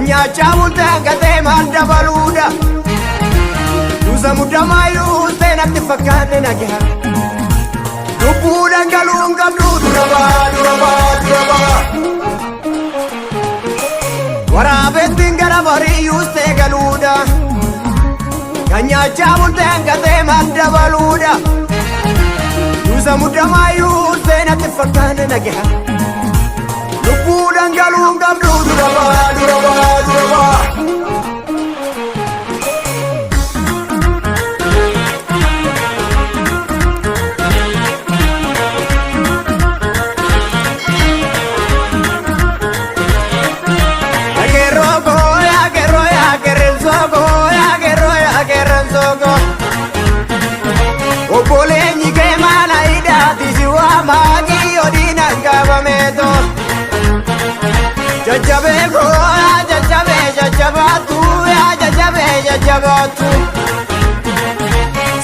Nyacha multe gate manda baluda Duza muda mayu tena tifakane nagia Dupuda ngalunga duraba Warabe tingara bari yuste galuda Nyacha multe gate manda baluda Duza muda mayu tena tifakane nagia Dupuda ngalunga duraba Obolenyi ke mana ida tisiwa magi odina ngavameto Jajabe goya jajabatu ya jajabatu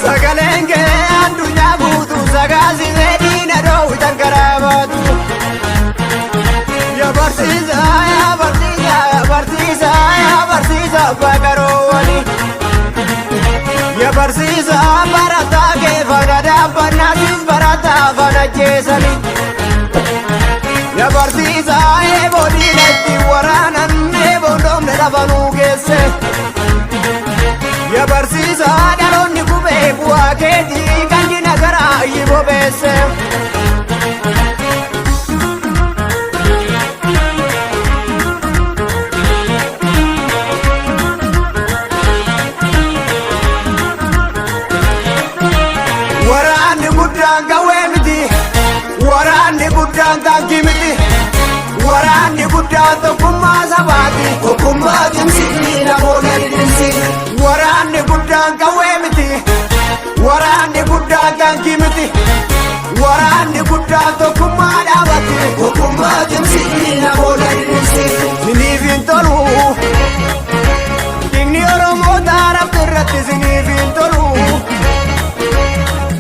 Sagalenge andunya butu sagazi medina do utangarabatu Ya barsiza bagarowani Ya barsiza barata ke farada banatis barata banajesani Ya barsiza bodi leti waranan bodom lavanu kese Ya barsiza dalonni kube buaketi kanji nagara yibo bese Warani budanga gimiti Warani budanga kumazabati Kukumati msiki na mona idinsi Warani budanga wemiti Warani budanga gimiti Warani budanga kumadabati Kukumati msiki na mona idinsi Sini vintolu Tigni oromo darab dirati sini vintolu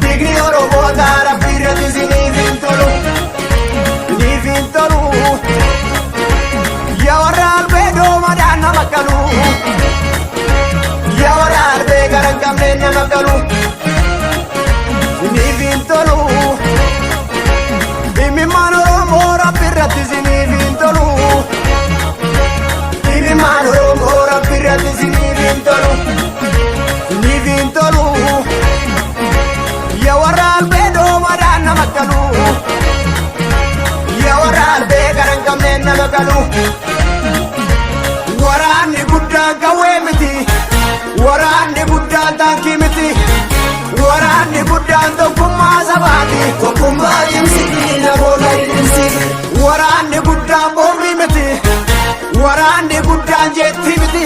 Tigni oromo darab dirati sini Ya waral bedo madana makalu Ya waral be garangam nena makalu Ni vintolu Imi manoro mora pirati zini vintolu Imi manoro mora pirati zini vintolu Ni vintolu Ya waral bedo madana makalu Ya waral be garangam nena makalu Warani budanga wemiti Warani budanga kimiti Warani budanga kumazabati Kukumati msiki na bona idinsi Warani budanga bomimiti Warani budanga jetimiti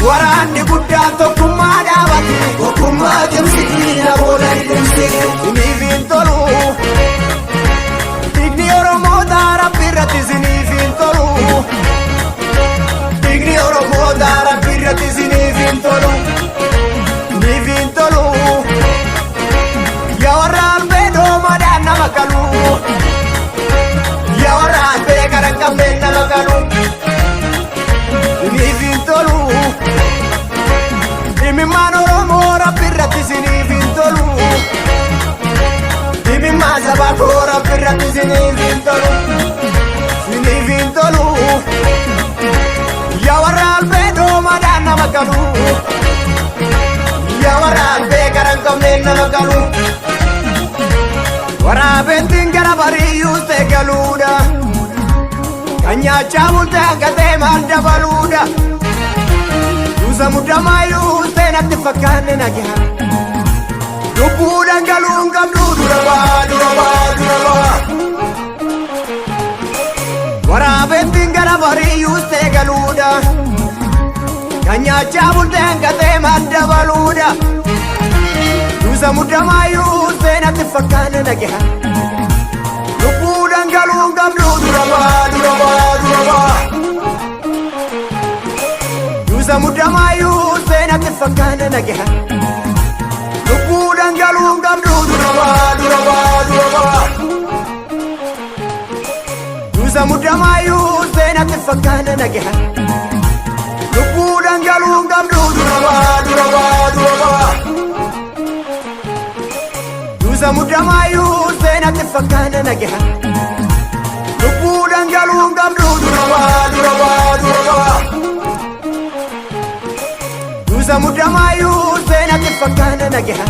Warani budanga kumadabati Kukumati msiki na bona idinsi Ini vintolu Tigni oromo darab birati zini vintolu Tigni oromo darab birati zini vintolu Ni vintolu Ya waral bedo madana makalu Ya waral be garangam nena makalu Ni vintolu Imi manoromo rabirati zini vintolu Imi mazabako rabirati zini vintolu Zini vintolu Ya waral bedo madana makalu Ya waral be garangam nena makalu Warabe tingara bari yuste galuda Kanya chamulte gate manda baluda Duza muda mayu tena tifakane nagia Dupuda ngalunga duraba Warabe tingara bari yuste galuda Kanya chamulte gate manda baluda Duza muda mayu tena tifakane nagia Dupuda ngalunga duraba Duza muda mayu tena tifakane nagia Dupuda ngalunga duraba Duza muda mayu tena tifakane nagia dangaluun qabdu duraba Duusa muddamaayuu seenatti fakkaana nagaha Lubbuu dangaluun qabdu duraba Duusa muddamaayuu seenatti fakkaana nagaha